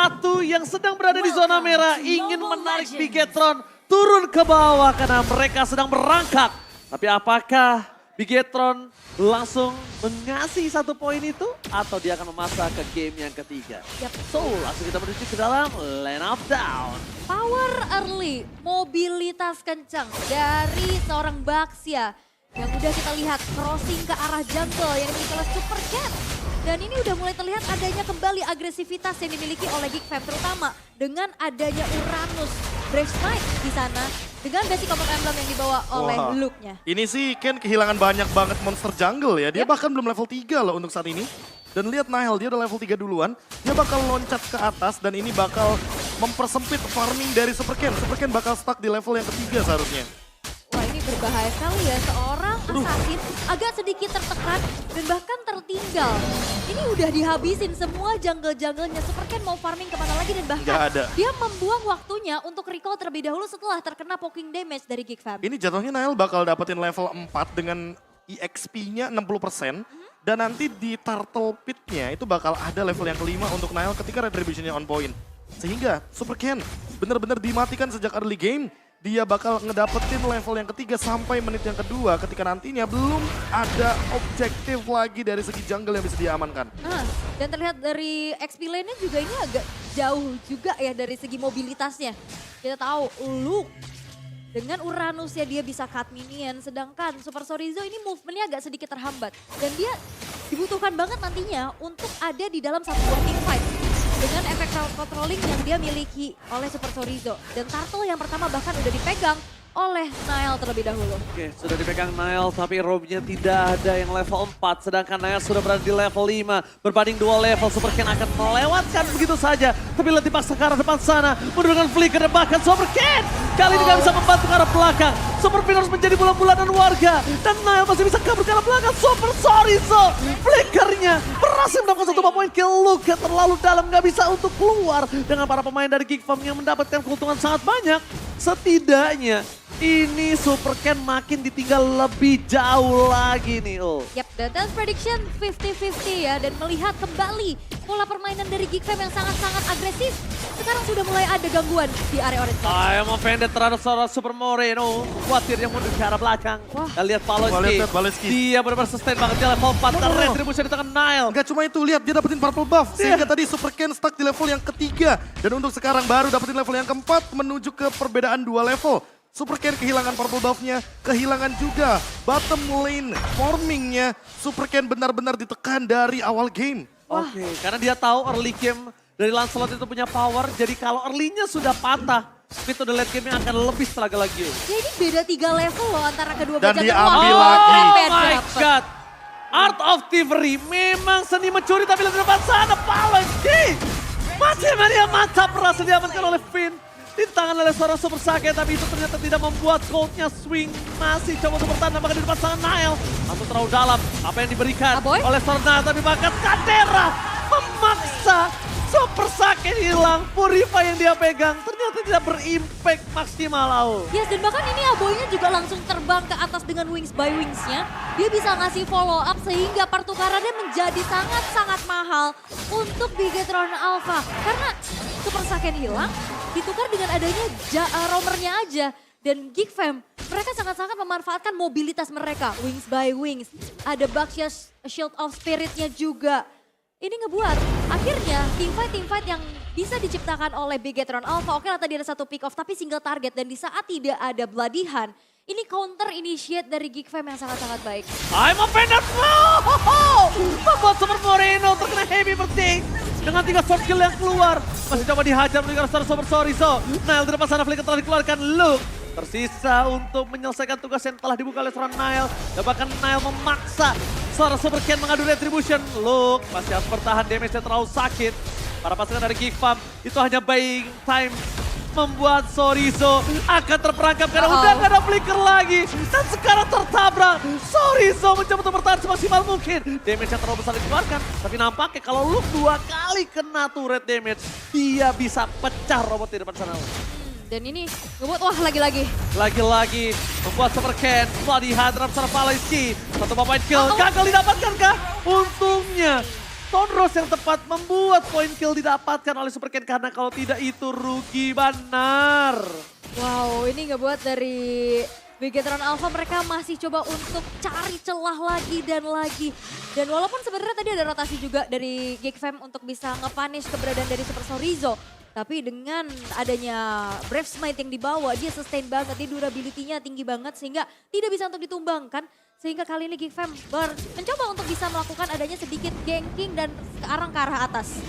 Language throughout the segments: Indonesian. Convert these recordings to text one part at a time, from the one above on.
satu yang sedang berada di zona merah ingin menarik Bigetron turun ke bawah karena mereka sedang merangkak. Tapi apakah Bigetron langsung mengasih 1 poin itu atau dia akan memasak ke game yang ketiga? So, langsung kita menuju ke dalam lane of down. Power early, mobilitas kencang dari seorang Baxia yang udah kita lihat crossing ke arah jungle yang dimiliki oleh Super Cat. Dan ini udah mulai terlihat adanya kembali agresivitas yang dimiliki oleh Geek Fam, terutama dengan adanya Uranus Brave Knight di sana dengan basic combat emblem yang dibawa oleh Luke-nya. Ini sih Ken kehilangan banyak banget monster jungle ya. Dia bahkan belum level 3 loh untuk saat ini. Dan lihat Nihil, dia udah level 3 duluan. Dia bakal loncat ke atas dan ini bakal mempersempit farming dari Super Ken. Super Ken bakal stuck di level yang ketiga seharusnya. Wah, ini berbahaya sekali ya, seorang assassin agak sedikit tertekan dan bahkan tertinggal. Ini udah dihabisin semua jungle-junglenya, Super Ken mau farming kemana lagi dan bahkan Nggak ada. dia membuang waktunya untuk recall terlebih dahulu setelah terkena poking damage dari Geek Fam. Ini jatuhnya Nihil bakal dapetin level 4 dengan EXP-nya 60%. Dan nanti di Turtle Pit-nya itu bakal ada level yang kelima untuk Nihil ketika Retribution-nya on point. Sehingga Super Ken benar-benar dimatikan sejak early game. Dia bakal ngedapetin level yang ketiga sampai menit yang kedua ketika nantinya belum ada objektif lagi dari segi jungle yang bisa diamankan. Dan terlihat dari XP lane-nya juga ini agak jauh juga ya dari segi mobilitasnya. Kita tahu Luke dengan Uranusnya dia bisa cut minion, sedangkan Super Chorizo ini movementnya agak sedikit terhambat. Dan dia dibutuhkan banget nantinya untuk ada di dalam satu buah team fight. Dengan efek crowd controlling yang dia miliki oleh Super Chorizo. Dan Turtle yang pertama bahkan udah dipegang oleh Nihil terlebih dahulu. Oke, sudah dipegang Nihil tapi robe-nya tidak ada yang level 4. Sedangkan Nihil sudah berada di level 5. Berbanding 2 level, Super Ken akan melewatkan begitu saja. Tapi lihat dipaksa ke arah depan sana. Menurunkan flicker dan bahkan Super Ken kali ini gak bisa membantu ke arah belakang. Super Ken harus menjadi bulan-bulanan warga. Dan Nihil masih bisa kabur ke arah belakang. Super Chorizo flickernya berhasil mendapatkan 1 poin kill. Luke terlalu dalam gak bisa untuk keluar. Dengan para pemain dari Geek Fam yang mendapatkan keuntungan sangat banyak. Setidaknya ini Super Ken makin ditinggal lebih jauh lagi nih. Yap, dan Tales Prediction 50-50 ya. Dan melihat kembali pola permainan dari Geek Fam yang sangat-sangat agresif. Sekarang sudah mulai ada gangguan di area orange. I'm offended terhadap seorang Super Moreno. Khawatir yang mundur ke arah belakang. Dan lihat Paloski. Dia benar-benar sustain banget di level 4. Dan retribusi di tangan Nihil. Gak cuma itu, lihat dia dapetin purple buff. Sehingga tadi Super Ken stuck di level yang ketiga. Dan untuk sekarang baru dapetin level yang keempat menuju ke perbedaan 2 level. Super Ken kehilangan purple buff-nya, kehilangan juga bottom lane forming-nya. Super Ken benar-benar ditekan dari awal game. Oke, karena dia tahu early game dari Lancelot itu punya power. Jadi kalau early-nya sudah patah, metode late game-nya akan lebih setelah lagi. Jadi beda 3 level loh antara kedua Dan bajak. diambil lagi. Oh my god. Art of Thievery memang seni mencuri tapi lebih depan sana. Paloski. Maria mantap berhasil diamankan oleh Finn. Di tangan oleh seorang Super Sake, tapi itu ternyata tidak membuat Cold-nya swing. Masih coba untuk bertahan, bahkan di depan sana Nihil. Masuk terlalu dalam, apa yang diberikan oleh seorang Nihil, tapi bahkan Kadera memaksa Super Sake hilang. Purify yang dia pegang ternyata tidak berimpact maksimal. Yes, dan bahkan ini Aboynya juga langsung terbang ke atas dengan wings by wings-nya. Dia bisa ngasih follow up sehingga pertukarannya menjadi sangat-sangat mahal untuk Bigetron Alpha. Karena Super Sake hilang, ditukar dengan adanya roamernya aja. Dan Geek Fam, mereka sangat-sangat memanfaatkan mobilitas mereka. Wings by wings, ada Baxia Shield of Spirit-nya juga. Ini ngebuat akhirnya teamfight yang bisa diciptakan oleh Bigetron Alpha. Oke lah tadi ada 1 pick off tapi single target. Dan di saat tidak ada Bloody Hand, ini counter initiate dari Geek Fam yang sangat-sangat baik. I'm offended. Membuat Super Moreno terkena heavy berting. Dengan 3 short kill yang keluar. Masih coba dihajar meninggal secara Super Chorizo. Nihil di depan sana flicker telah dikeluarkan. Luke tersisa untuk menyelesaikan tugas yang telah dibuka oleh seorang Nihil. Dan bahkan Nihil memaksa seorang Super Ken mengadu retribution. Luke masih harus bertahan, damage-nya terlalu sakit. Para pasukan dari Geek Fam itu hanya buying time. Membuat Chorizo akan terperangkap karena udah gak ada flicker lagi. Dan sekarang tertabrak. Chorizo mencoba untuk bertahan semaksimal mungkin. Damage yang terlalu besar dikeluarkan. Tapi nampaknya kalau Luke 2 kali kena turret damage, dia bisa pecah robot di depan sana. Dan ini ngebuat wah lagi-lagi. Lagi-lagi membuat Super Ken. Bloody Hand dalam seorang Paloski. 1 pemain kill. Gagal didapatkan kah? Untungnya Stone Rose yang tepat membuat poin kill didapatkan oleh Super Ken karena kalau tidak itu rugi benar. Wow, ini ngebuat dari Bigetron Alpha mereka masih coba untuk cari celah lagi dan lagi. Dan walaupun sebenarnya tadi ada rotasi juga dari Geekfam untuk bisa nge-punish keberadaan dari Super Sorizo. Tapi dengan adanya Brave Smite yang dibawa, dia sustain banget, dia durability-nya tinggi banget sehingga tidak bisa untuk ditumbangkan. Sehingga kali ini Geekfam mencoba untuk bisa melakukan adanya sedikit ganking dan sekarang ke arah atas.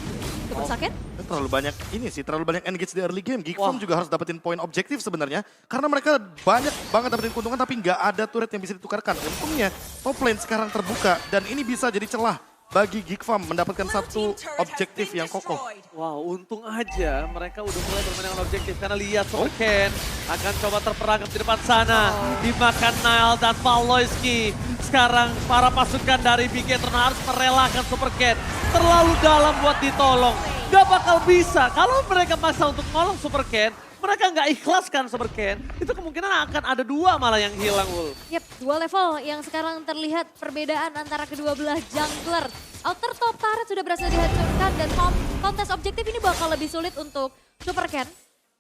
Super Saken? Terlalu banyak ini sih, terlalu banyak engage di early game. Geekfam juga harus dapetin poin objektif sebenarnya. Karena mereka banyak banget dapetin keuntungan tapi nggak ada turret yang bisa ditukarkan. Untungnya top lane sekarang terbuka dan ini bisa jadi celah bagi Geekfam mendapatkan satu objektif yang kokoh. Wow, untung aja mereka udah mulai bermain dengan objektif. Karena lihat Super Ken akan coba terperangkap di depan sana. Dimakan Nile dan Pawloyski. Sekarang para pasukan dari Bigetron harus merelakan Super Ken. Terlalu dalam buat ditolong. Gak bakal bisa. Kalau mereka maksa untuk nolong Super Ken, mereka nggak ikhlaskan Super Ken, itu kemungkinan akan ada dua malah yang hilang, Ul. Yep, dua level yang sekarang terlihat perbedaan antara kedua belah jungler. Outer top turret sudah berhasil dihancurkan dan kontes objektif ini bakal lebih sulit untuk Super Ken.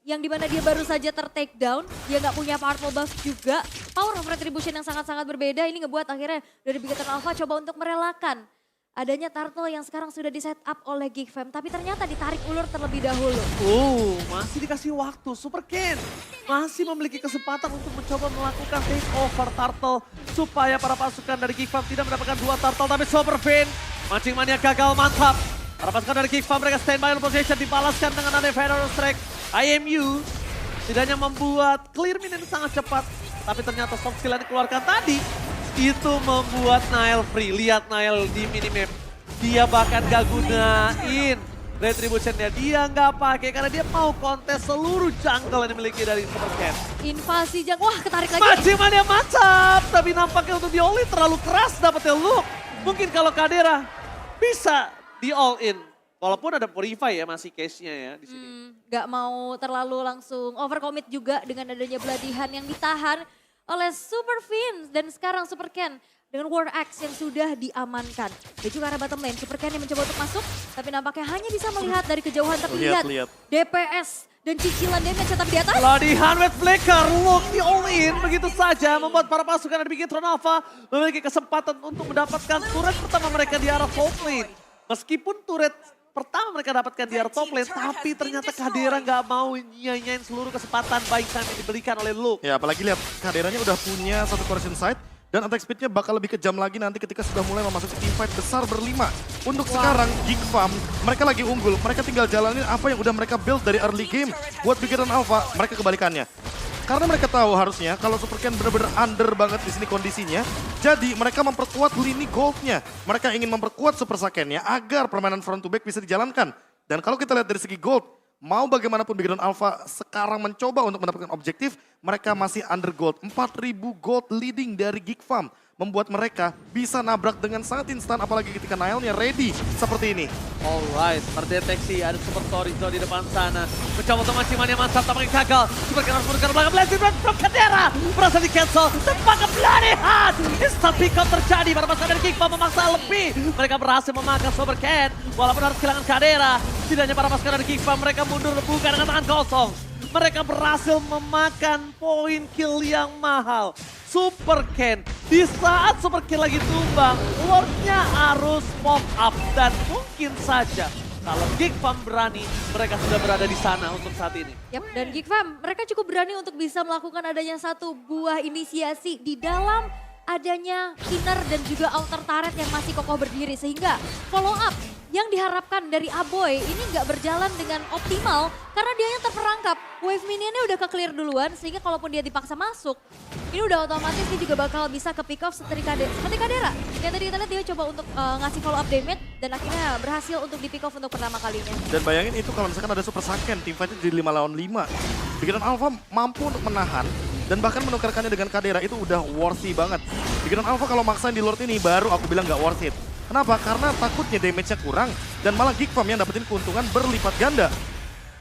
Yang dimana dia baru saja ter-take down, dia nggak punya powerful buff juga. Power of Retribution yang sangat-sangat berbeda, ini ngebuat akhirnya dari Bigetron Alpha coba untuk merelakan adanya turtle yang sekarang sudah di set up oleh Geekfam, tapi ternyata ditarik ulur terlebih dahulu. Masih dikasih waktu. Super Ken masih memiliki kesempatan untuk mencoba melakukan take over turtle supaya para pasukan dari Geekfam tidak mendapatkan dua turtle, tapi Super Fin mancing mania gagal mantap. Para pasukan dari Geekfam mereka standby on position, dibalaskan dengan ada Venom Strike. IMU tidak hanya membuat clear minion sangat cepat, tapi ternyata soft skill yang dikeluarkan tadi itu membuat Nile free. Lihat Nile di minimap. Dia bahkan gak gunain retributionnya. Dia gak pakai karena dia mau kontes seluruh jungle yang dimiliki dari Super Ken. Invasi jungle, wah ketarik lagi. Mancing mania mantap. Tapi nampaknya untuk di all in terlalu keras dapetnya look. Mungkin kalau Kadera bisa di all in. Walaupun ada Purify ya masih case-nya ya di sini. Gak mau terlalu langsung overcommit juga dengan adanya Bloodihan yang ditahan oleh Super Fin. Dan sekarang Super Ken dengan War Axe yang sudah diamankan. Dan juga arah bottom lane, Super Ken yang mencoba untuk masuk. Tapi nampaknya hanya bisa melihat dari kejauhan terlihat. Lihat. DPS dan cicilan damage tetap di atas. Bloodihan with Flicker, look di all in begitu saja. Membuat para pasukan dari Bigetron Alpha memiliki kesempatan untuk mendapatkan turret pertama mereka di arah top lane. Meskipun turret pertama mereka dapatkan di arah top lane, tapi ternyata Kadera nggak mau nyanyain seluruh kesempatan buying time yang diberikan oleh Luke. Ya apalagi lihat Kaderanya udah punya satu correction side dan attack speednya bakal lebih kejam lagi nanti ketika sudah mulai memasuki teamfight besar berlima. Untuk sekarang Geekfam mereka lagi unggul, mereka tinggal jalanin apa yang udah mereka build dari early game. Buat Bigetron Alpha mereka kebalikannya. Karena mereka tahu harusnya kalau Super Ken benar-benar under banget di sini kondisinya. Jadi mereka memperkuat lini goldnya. Mereka ingin memperkuat Super Saken-nya agar permainan front to back bisa dijalankan. Dan kalau kita lihat dari segi gold, mau bagaimanapun Bigetron Alpha sekarang mencoba untuk mendapatkan objektif, mereka masih under gold. 4.000 gold leading dari Geekfam. Membuat mereka bisa nabrak dengan sangat instan apalagi ketika Nile-nya ready seperti ini. Alright, terdeteksi ada Super Sorizo di depan sana. Mencoba untuk mancing mania mantap, tampaknya gagal. Super Ken harus mundur ke belakang, blazing run from Kadera. Berhasil di cancel, terpakai Bloodihan. Instant pick up terjadi, para pasukan dari Geekfam memaksa lebih. Mereka berhasil memakan Super Ken, walaupun harus kehilangan Kadera. Tidak hanya para pasukan dari Geekfam, mereka mundur bukan dengan tangan kosong. Mereka berhasil memakan poin kill yang mahal. Super Ken, di saat Super Ken lagi tumbang, Lord-nya harus pop up. Dan mungkin saja kalau Geekfam berani, mereka sudah berada di sana untuk saat ini. Yap, dan Geekfam mereka cukup berani untuk bisa melakukan adanya satu buah inisiasi di dalam adanya inner dan juga outer turret yang masih kokoh berdiri. Sehingga follow up yang diharapkan dari Aboy ini nggak berjalan dengan optimal karena dia yang terperangkap. Wave minionnya udah ke-clear duluan sehingga kalaupun dia dipaksa masuk, ini udah otomatis dia juga bakal bisa ke pick off seperti Kadera. Yang tadi kita lihat dia coba untuk ngasih follow up damage dan akhirnya berhasil untuk di pick off untuk pertama kalinya. Dan bayangin itu kalau misalkan ada Super Saken, teamfightnya jadi 5 lawan 5. Bigetron Alpha mampu untuk menahan dan bahkan menukarkannya dengan Kadera itu udah worthy banget. Bigetron Alpha kalau maksain di Lord ini baru aku bilang nggak worth it. Kenapa? Karena takutnya damage-nya kurang dan malah Geekfam yang dapetin keuntungan berlipat ganda.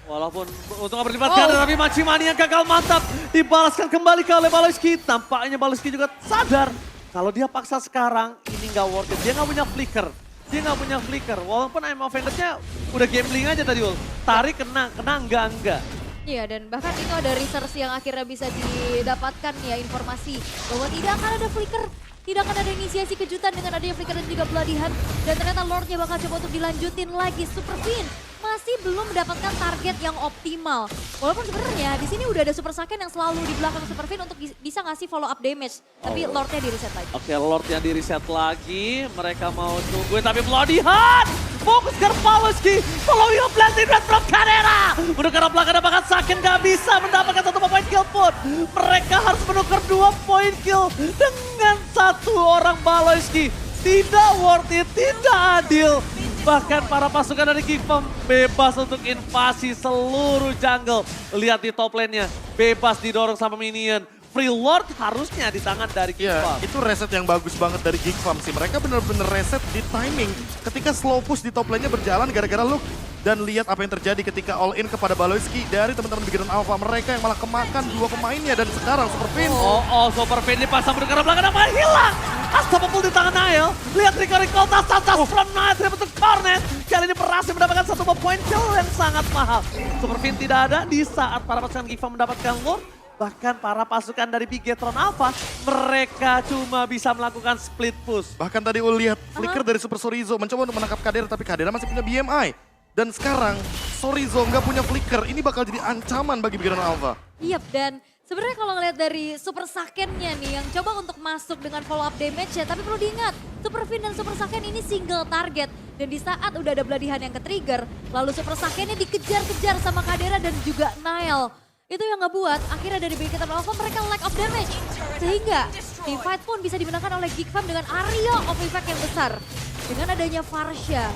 Walaupun untuk berlipat ganda tapi mancing mania gagal mantap. Dibalaskan kembali ke oleh Pawloyski. Tampaknya Pawloyski juga sadar kalau dia paksa sekarang ini nggak worth it. Dia nggak punya flicker. dia nggak punya flicker. Walaupun aim offendernya udah gambling aja tadi Ul. Tarik kena enggak. Iya, dan bahkan itu ada research yang akhirnya bisa didapatkan ya informasi bahwa tidak akan ada flicker. Tidak akan ada inisiasi kejutan dengan adanya flicker dan juga Bloody Hand. Dan ternyata Lordnya bakal coba untuk dilanjutin lagi. Super Fin masih belum mendapatkan target yang optimal. Walaupun sebenarnya di sini udah ada Super Saiyan yang selalu di belakang Super Fin untuk bisa ngasih follow up damage. Tapi Lordnya di reset lagi. Oke, Lordnya di reset lagi. Mereka mau tungguin tapi Bloody Hand. Fokus ke Pawlowski. Following up blessing red from Kadena. Menukar belakang bahkan Saken gak bisa mendapatkan 1 point kill pun. Mereka harus menukar 2 point kill dengan 1 orang Pawlowski. Tidak worth it, tidak adil. Bahkan para pasukan dari Gigfam bebas untuk invasi seluruh jungle. Lihat di top lane-nya, bebas didorong sama minion. Free Lord harusnya di tangan dari Ya, Gigfam. itu reset yang bagus banget dari Gigfam sih. Mereka bener-bener reset di timing ketika slow push di top lane-nya berjalan gara-gara look. Dan lihat apa yang terjadi ketika all in kepada Baloyski dari teman-teman Bigiran Alpha. Mereka yang malah kemakan 2 pemainnya dan sekarang Super Fin. Oh, Super Fin dipasang berdekatan belakang apa hilang. Astagfirullah di tangan Nael. Lihat recall tas from Nael dari bentuk cornet. Kali ini berhasil mendapatkan 1 point kill yang sangat mahal. Super Fin tidak ada di saat para pasukan Gigfam mendapatkan Lord. Bahkan para pasukan dari Bigetron Alpha, mereka cuma bisa melakukan split push. Bahkan tadi lihat flicker dari Super Sorizo mencoba untuk menangkap Kadera, tapi Kadera masih punya BMI. Dan sekarang Sorizo nggak punya flicker, ini bakal jadi ancaman bagi Bigiran Alpha. Yap, dan sebenarnya kalau ngeliat dari Super Saiyan-nya nih yang coba untuk masuk dengan follow up damage ya, tapi perlu diingat Super Fin dan Super Saiyan ini single target. Dan di saat udah ada Bloody Hand yang ke-trigger, lalu Super Saiyan-nya dikejar-kejar sama Kadera dan juga Nael. Itu yang ngebuat akhirnya dari Bigetron Alpha mereka lack of damage. Sehingga team fight pun bisa dimenangkan oleh Gigfam dengan area of effect yang besar. Dengan adanya Farsha.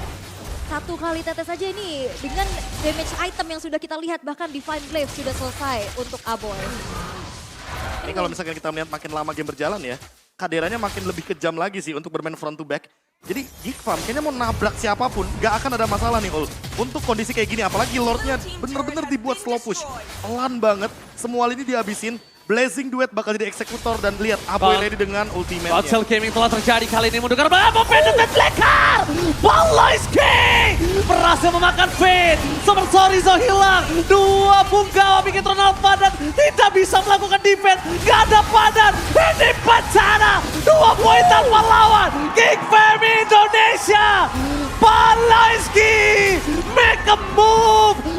1 kali tetes saja ini dengan damage item yang sudah kita lihat bahkan Divine Glaive sudah selesai untuk Aboy. Ini kalau misalkan kita melihat makin lama game berjalan ya, Kaderanya makin lebih kejam lagi sih untuk bermain front to back. Jadi Gigfam kayaknya mau nabrak siapapun, gak akan ada masalah nih Ul. Untuk kondisi kayak gini, apalagi Lordnya bener-bener dibuat slow push. Pelan banget, semua lini dihabisin. Blazing Duet bakal jadi eksekutor dan lihat Aboy ready dengan ultimate-nya. Battle gaming telah terjadi kali ini mendengar apa Pendant Flicker. Baloyski berhasil memakan Fade. Super Sorizo hilang. 2 punggawa Bigetron Alpha dan tidak bisa melakukan defense. Gak ada padan. Ini bencana. 2 poin tanpa lawan. Gigfam Indonesia. Baloyski make a move.